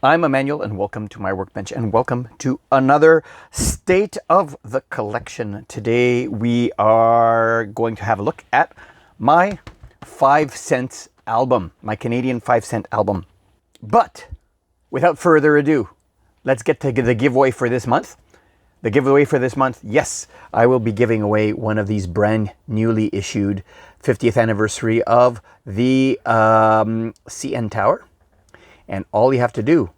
I'm Emmanuel, and welcome to my workbench, and welcome to another State of the Collection. Today we are going to have a look at my 5 cents album, my Canadian 5-cent album. But without further ado, let's get to the giveaway for this month. The giveaway for this month, yes, I will be giving away one of these brand newly issued 50th anniversary of the CN Tower. And all you have to do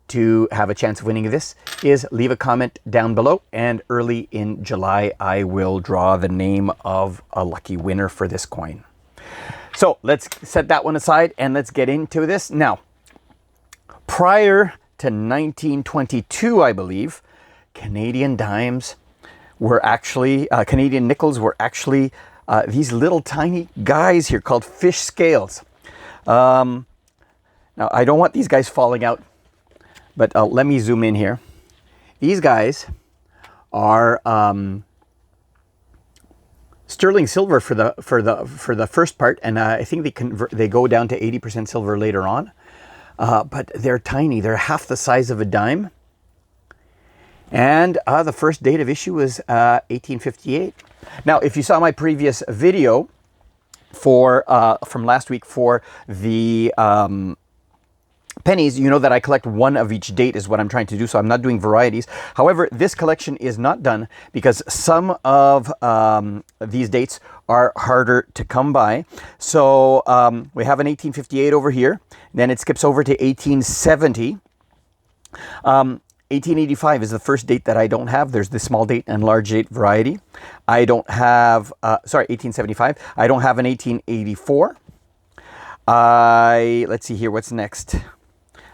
to have a chance of winning this is leave a comment down below, and early in July I will draw the name of a lucky winner for this coin. So let's set that one aside and let's get into this. Now, prior to 1922, I believe, Canadian dimes were actually, Canadian nickels were actually these little tiny guys here called fish scales. Now, I don't want these guys falling out, but let me zoom in here. These guys are sterling silver for the first part, and I think they go down to 80% silver later on. But they're tiny. They're half the size of a dime. And the first date of issue was 1858. Now, if you saw my previous video from last week for the pennies, you know that I collect one of each date is what I'm trying to do, so I'm not doing varieties. However, this collection is not done because some of these dates are harder to come by. So we have an 1858 over here, then it skips over to 1870. 1885 is the first date that I don't have. There's the small date and large date variety. I don't have, 1875. I don't have an 1884. Let's see here, what's next?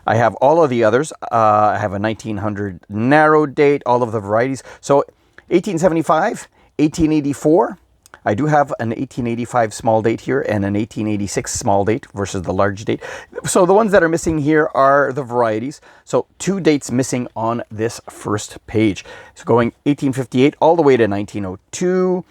I have all of the others. I have a 1900 narrow date, all of the varieties. So 1875, 1884. I do have an 1885 small date here and an 1886 small date versus the large date. So the ones that are missing here are the varieties. So 2 dates missing on this first page. So going 1858 all the way to 1902.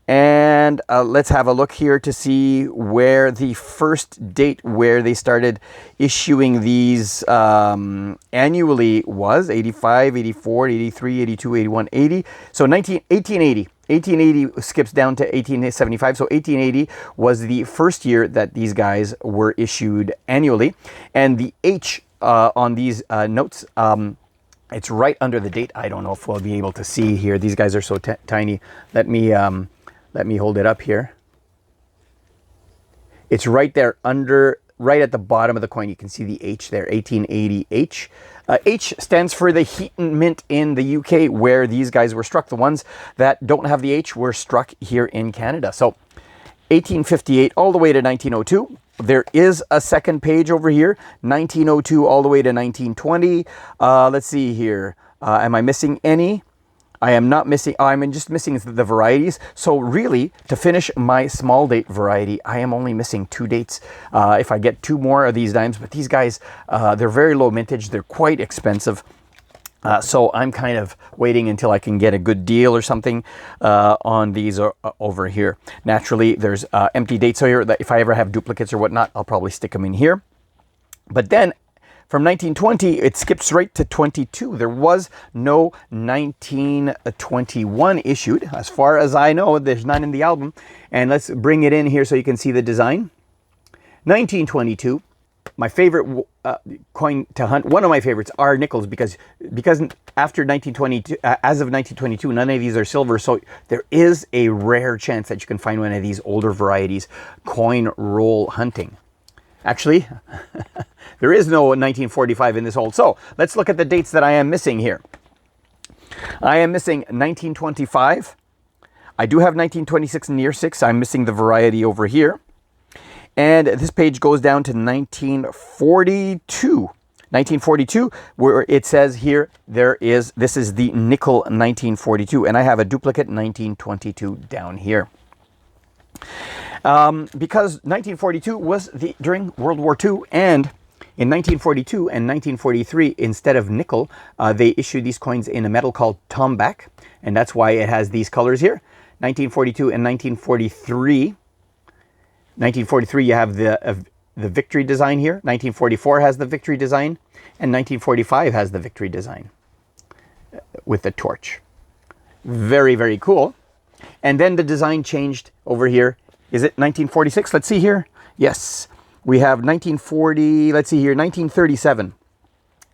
And let's have a look here to see where the first date where they started issuing these annually was. 85, 84, 83, 82, 81, 80. So 1880. 1880 skips down to 1875. So 1880 was the first year that these guys were issued annually. And the H on these notes, it's right under the date. I don't know if we'll be able to see here. These guys are so tiny. Let me hold it up here. It's right there right at the bottom of the coin. You can see the H there, 1880 H. H stands for the Heaton Mint in the UK, where these guys were struck. The ones that don't have the H were struck here in Canada. So 1858 all the way to 1902. There is a second page over here, 1902 all the way to 1920. Let's see here. Am I missing any? I am not missing, I'm just missing the varieties. So really, to finish my small date variety, I am only missing 2 dates. If I get 2 more of these dimes, but these guys, they're very low mintage. They're quite expensive. So I'm kind of waiting until I can get a good deal or something on these over here. Naturally, there's empty dates here that if I ever have duplicates or whatnot, I'll probably stick them in here. But then, from 1920, it skips right to 22. There was no 1921 issued. As far as I know, there's none in the album. And let's bring it in here so you can see the design. 1922, my favorite coin to hunt. One of my favorites are nickels because after 1922, as of 1922, none of these are silver. So there is a rare chance that you can find one of these older varieties coin roll hunting. Actually, there is no 1945 in this old. So let's look at the dates that I am missing here. I am missing 1925. I do have 1926 near 6. I'm missing the variety over here. And this page goes down to 1942. 1942, where it says here, this is the nickel 1942. And I have a duplicate 1922 down here. Because 1942 was during World War II, and in 1942 and 1943, instead of nickel, they issued these coins in a metal called tombac, and that's why it has these colors here. 1942 and 1943. 1943, you have the victory design here. 1944 has the victory design, and 1945 has the victory design with the torch. Very, very cool. And then the design changed over here. Is it 1946? Let's see here. Yes, we have 1940. Let's see here, 1937.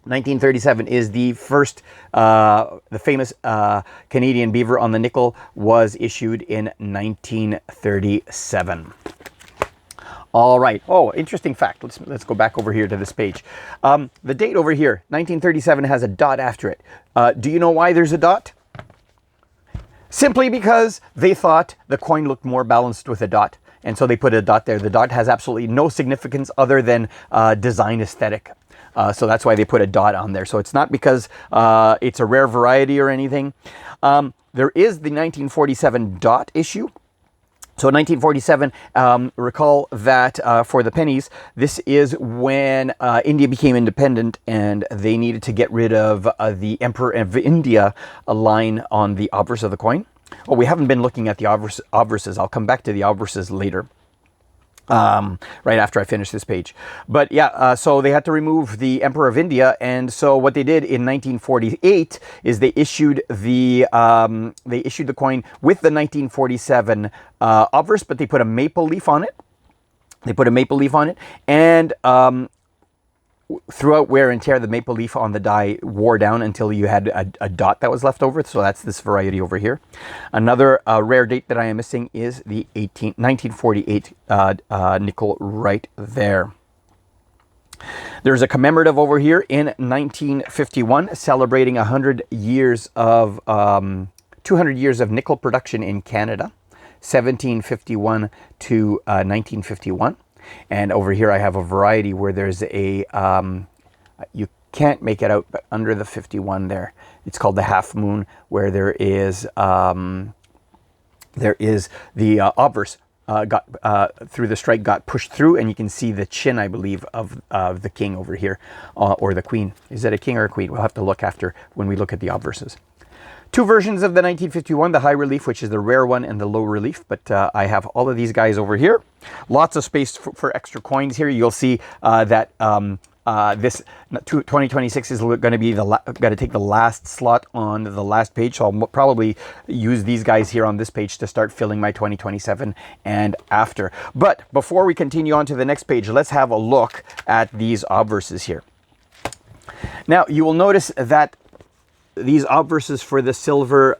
1937 is the first, the famous Canadian beaver on the nickel was issued in 1937. All right. Oh, interesting fact. Let's go back over here to this page. The date over here, 1937, has a dot after it. Do you know why there's a dot? Simply because they thought the coin looked more balanced with a dot, and so they put a dot there. The dot has absolutely no significance other than design aesthetic. So that's why they put a dot on there. So it's not because it's a rare variety or anything. There is the 1947 dot issue. So 1947, recall that for the pennies, this is when India became independent and they needed to get rid of the Emperor of India line on the obverse of the coin. Well, we haven't been looking at the obverses. I'll come back to the obverses later. Right after I finish this page. But yeah, so they had to remove the Emperor of India, and so what they did in 1948 is they issued the coin with the 1947 obverse, but they put a maple leaf on it. And throughout wear and tear, the maple leaf on the die wore down until you had a dot that was left over. So that's this variety over here. Another rare date that I am missing is the 1948 nickel right there. There's a commemorative over here in 1951 celebrating 100 years of 200 years of nickel production in Canada, 1751 to 1951. And over here I have a variety where there's a, you can't make it out, but under the 51 there, it's called the half moon, where there is the obverse got through the strike, got pushed through, and you can see the chin, I believe, of the king over here, or the queen. Is that a king or a queen? We'll have to look after when we look at the obverses. Two versions of the 1951, the high relief, which is the rare one, and the low relief. But I have all of these guys over here. Lots of space for extra coins here. You'll see that this 2026 is going to be going to take the last slot on the last page. So I'll probably use these guys here on this page to start filling my 2027 and after. But before we continue on to the next page, let's have a look at these obverses here. Now, you will notice that these obverses for the silver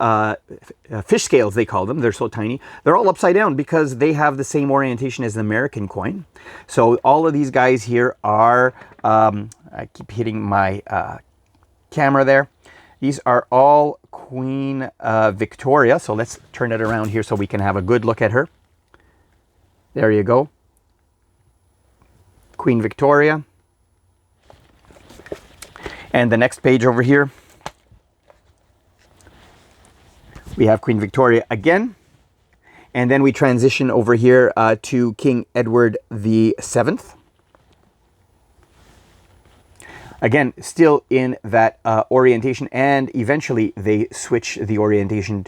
fish scales, they call them, they're so tiny, they're all upside down because they have the same orientation as the American coin. So all of these guys here are, I keep hitting my camera there, these are all Queen Victoria. So let's turn it around here so we can have a good look at her. There you go. Queen Victoria. And the next page over here, we have Queen Victoria again, and then we transition over here to King Edward VII. Again, still in that orientation, and eventually they switch the orientation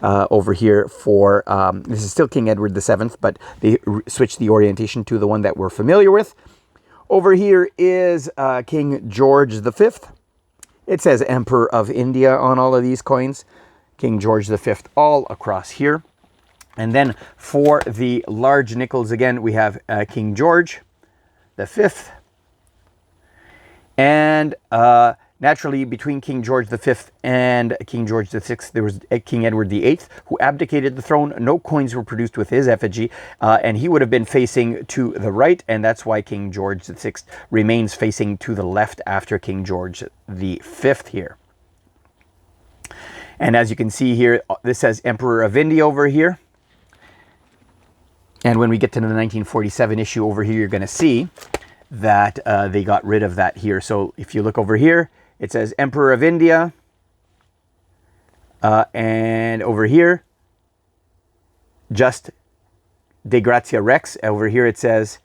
over here for, this is still King Edward VII, but they switch the orientation to the one that we're familiar with. Over here is King George V. It says Emperor of India on all of these coins. King George V all across here. And then for the large nickels, again, we have King George V. And naturally, between King George V and King George VI, there was King Edward VIII, who abdicated the throne. No coins were produced with his effigy, and he would have been facing to the right, and that's why King George VI remains facing to the left after King George V here. And as you can see here, this says Emperor of India over here. And when we get to the 1947 issue over here, you're going to see that they got rid of that here. So if you look over here, it says Emperor of India. And over here, just De Gratia Rex. Over here it says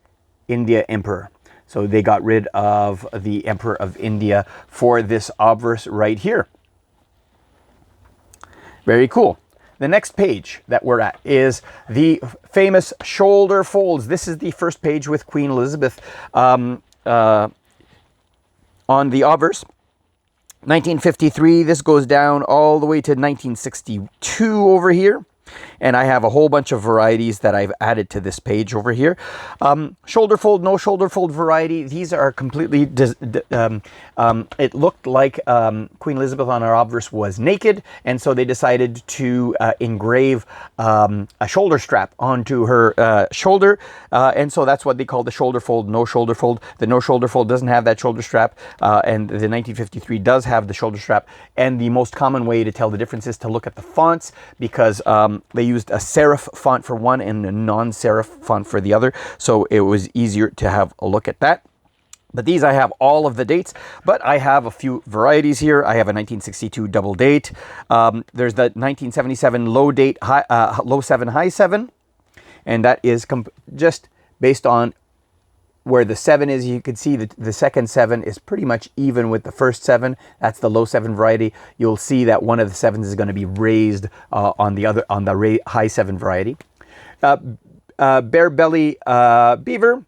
India Emperor. So they got rid of the Emperor of India for this obverse right here. Very cool. the next page that we're at is the famous shoulder folds. This is the first page with Queen Elizabeth on the obverse. 1953, this goes down all the way to 1962 over here. And I have a whole bunch of varieties that I've added to this page over here. Shoulder fold, no shoulder fold variety. These are completely, it looked like Queen Elizabeth on her obverse was naked. And so they decided to engrave a shoulder strap onto her shoulder. And so that's what they call the shoulder fold, no shoulder fold. The no shoulder fold doesn't have that shoulder strap. And the 1953 does have the shoulder strap. And the most common way to tell the difference is to look at the fonts, because they used a serif font for one and a non-serif font for the other. So it was easier to have a look at that. But these I have all of the dates, but I have a few varieties here. I have a 1962 double date. There's the 1977 low date, low 7, high 7. And that is just based on where the 7 is. You can see that the second 7 is pretty much even with the first 7. That's the low 7 variety. You'll see that one of the 7s is going to be raised on the high 7 variety. Bare belly beaver,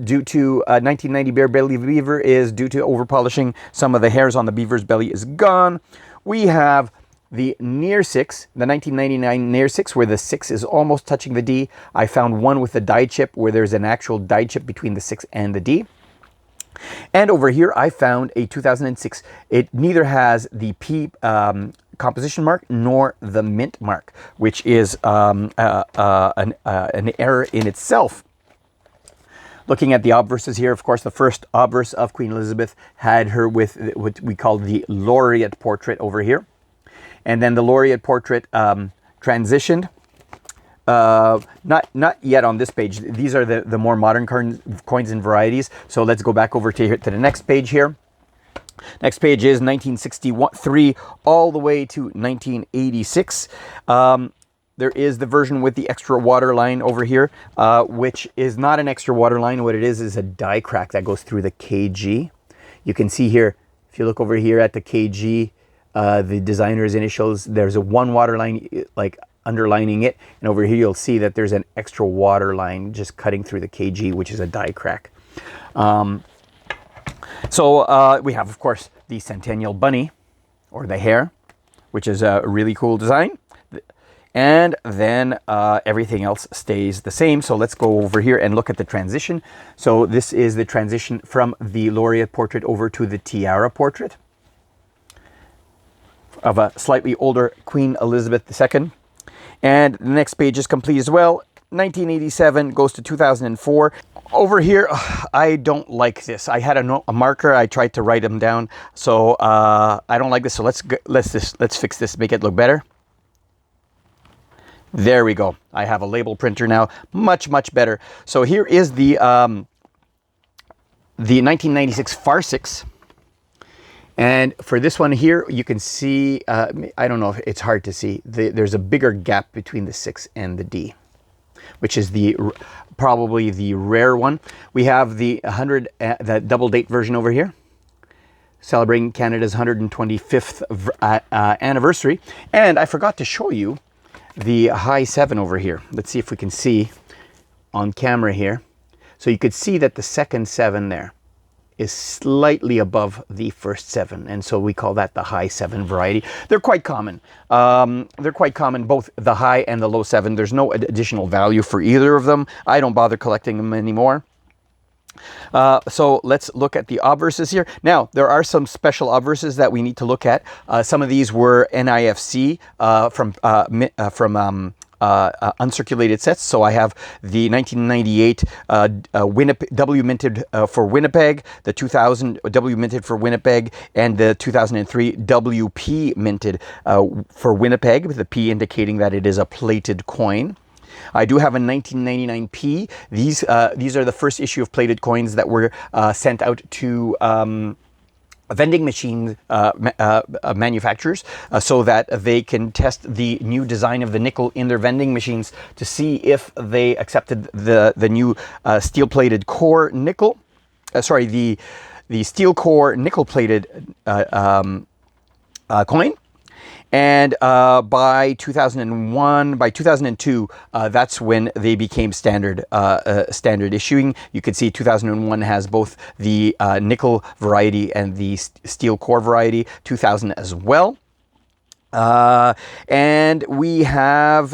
due to 1990 bare belly beaver is due to over polishing. Some of the hairs on the beaver's belly is gone. We have the near 6, the 1999 near 6, where the 6 is almost touching the D. I found one with the die chip where there's an actual die chip between the 6 and the D. And over here I found a 2006. It neither has the P composition mark nor the mint mark, which is an error in itself. Looking at the obverses here, of course, the first obverse of Queen Elizabeth had her with what we call the laureate portrait over here. And then the laureate portrait transitioned. Not yet on this page. These are the more modern coins and varieties. So let's go back over to the next page here. Next page is 1963 all the way to 1986. There is the version with the extra water line over here, which is not an extra water line. What it is a die crack that goes through the KG. You can see here, if you look over here at the KG, the designer's initials, there's a one water line like underlining it, and over here you'll see that there's an extra water line just cutting through the KG, which is a die crack. So we have, of course, the Centennial Bunny, or the hare, which is a really cool design. And then everything else stays the same. So let's go over here and look at the transition. So this is the transition from the laureate portrait over to the tiara portrait of a slightly older Queen Elizabeth II. And the next page is complete as well. 1987 goes to 2004. Over here, I don't like this. I had a marker. I tried to write them down. So I don't like this. So let's fix this, make it look better. There we go. I have a label printer now. Much better. So here is the 1996 Farcics. And for this one here, you can see, I don't know if it's hard to see, there's a bigger gap between the 6 and the D, which is probably the rare one. We have the the double date version over here, celebrating Canada's 125th anniversary. And I forgot to show you the high 7 over here. Let's see if we can see on camera here. So you could see that the second 7 there is slightly above the first 7, and so we call that the high 7 variety. They're quite common. They're quite common, both the high and the low 7. There's no additional value for either of them. I don't bother collecting them anymore. So let's look at the obverses here. Now, there are some special obverses that we need to look at. Some of these were NIFC from uncirculated sets. So I have the 1998 W minted for Winnipeg, the 2000 W minted for Winnipeg, and the 2003 WP minted for Winnipeg, with the P indicating that it is a plated coin. I do have a 1999P. These are the first issue of plated coins that were sent out to vending machine manufacturers so that they can test the new design of the nickel in their vending machines to see if they accepted the new steel plated core nickel. The steel core nickel plated coin. And by 2001, by 2002, that's when they became standard issuing. You can see 2001 has both the nickel variety and the steel core variety, 2000 as well. And we have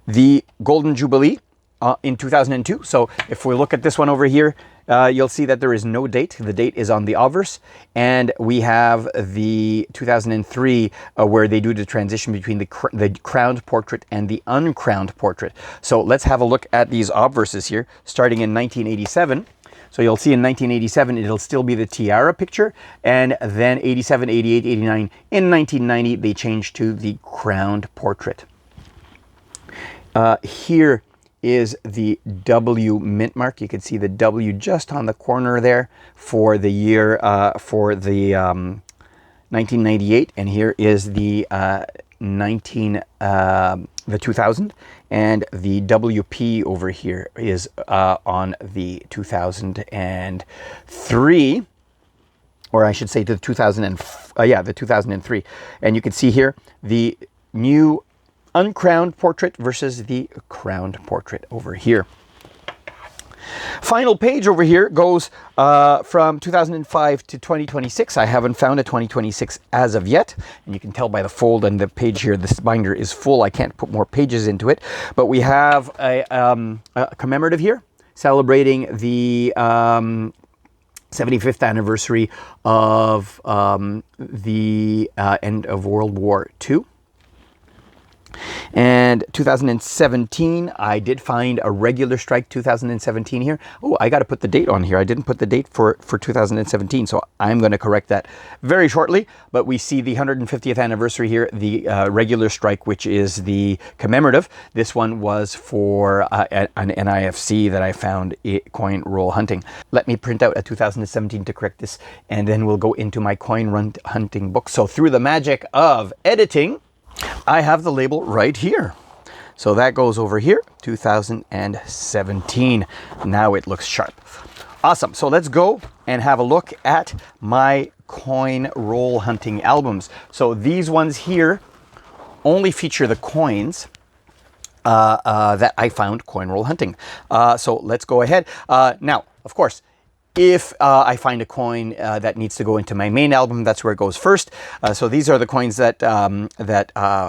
the Golden Jubilee in 2002. So if we look at this one over here, you'll see that there is no date. The date is on the obverse. And we have the 2003 where they do the transition between the crowned portrait and the uncrowned portrait. So let's have a look at these obverses here, starting in 1987. So you'll see in 1987, it'll still be the tiara picture. And then 87, 88, 89. In 1990, they changed to the crowned portrait. Here is the W mint mark. You can see the W just on the corner there for the year, for the 1998. And here is the 2000. And the WP over here is on the 2003. Or I should say the 2003. And you can see here the new uncrowned portrait versus the crowned portrait over here. Final page over here goes from 2005 to 2026. I haven't found a 2026 as of yet. And you can tell by the fold and the page here, this binder is full. I can't put more pages into it. But we have a commemorative here celebrating the 75th anniversary of the end of World War II. And 2017, I did find a regular strike 2017 here. Oh, I got to put the date on here. I didn't put the date for 2017, so I'm going to correct that very shortly. But we see the 150th anniversary here, the regular strike, which is the commemorative. This one was for an NIFC that I found coin roll hunting. Let me print out a 2017 to correct this, and then we'll go into my coin hunting book. So through the magic of editing, I have the label right here. So that goes over here, 2017. Now it looks sharp. Awesome. So let's go and have a look at my coin roll hunting albums. So these ones here only feature the coins that I found coin roll hunting. So let's go ahead. Now, of course, if I find a coin that needs to go into my main album, that's where it goes first. So these are the coins that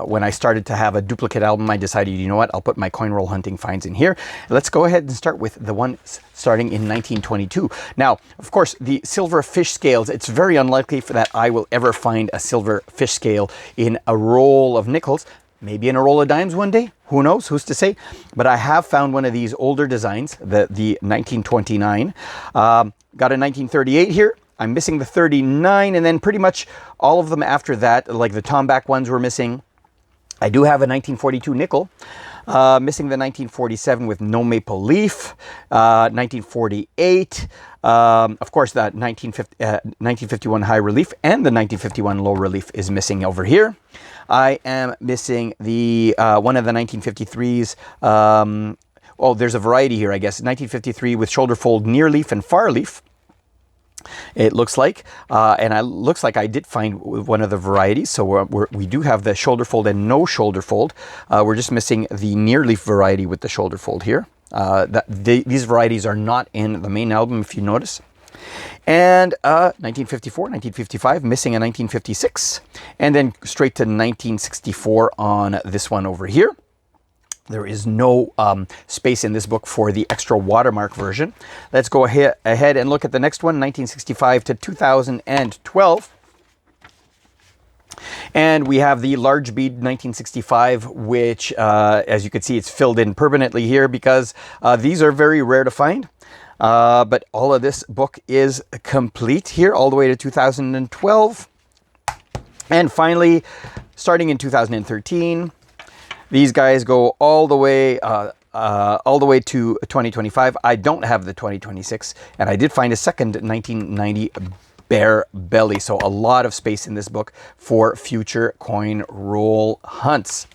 when I started to have a duplicate album, I decided, you know what, I'll put my coin roll hunting finds in here. Let's go ahead and start with the one starting in 1922. Now, of course, the silver fish scales, it's very unlikely that I will ever find a silver fish scale in a roll of nickels. Maybe in a roll of dimes one day. Who knows? Who's to say? But I have found one of these older designs, the 1929. Got a 1938 here. I'm missing the 39, and then pretty much all of them after that, like the Tomback ones were missing. I do have a 1942 nickel. Missing the 1947 with no maple leaf. 1948. Of course, that 1951 high relief and the 1951 low relief is missing over here. I am missing the one of the 1953s. Oh, there's a variety here, I guess. 1953 with shoulder fold near leaf and far leaf. It looks like, and it looks like I did find one of the varieties. So we do have the shoulder fold and no shoulder fold. We're just missing the near leaf variety with the shoulder fold here. These varieties are not in the main album, if you notice. And 1954, 1955, missing a 1956, and then straight to 1964 on this one over here. There is no space in this book for the extra watermark version. Let's go ahead and look at the next one, 1965 to 2012. And we have the large bead 1965, which, as you can see, it's filled in permanently here because these are very rare to find. But all of this book is complete here all the way to 2012. And finally, starting in 2013, these guys go all the way to 2025. I don't have the 2026, and I did find a second 1990 bare belly. So a lot of space in this book for future coin roll hunts.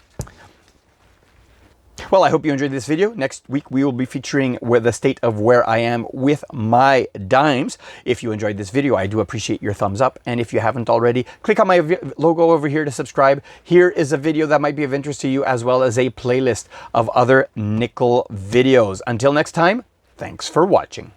Well, I hope you enjoyed this video. Next week, we will be featuring the state of where I am with my dimes. If you enjoyed this video, I do appreciate your thumbs up. And if you haven't already, click on my logo over here to subscribe. Here is a video that might be of interest to you, as well as a playlist of other nickel videos. Until next time, thanks for watching.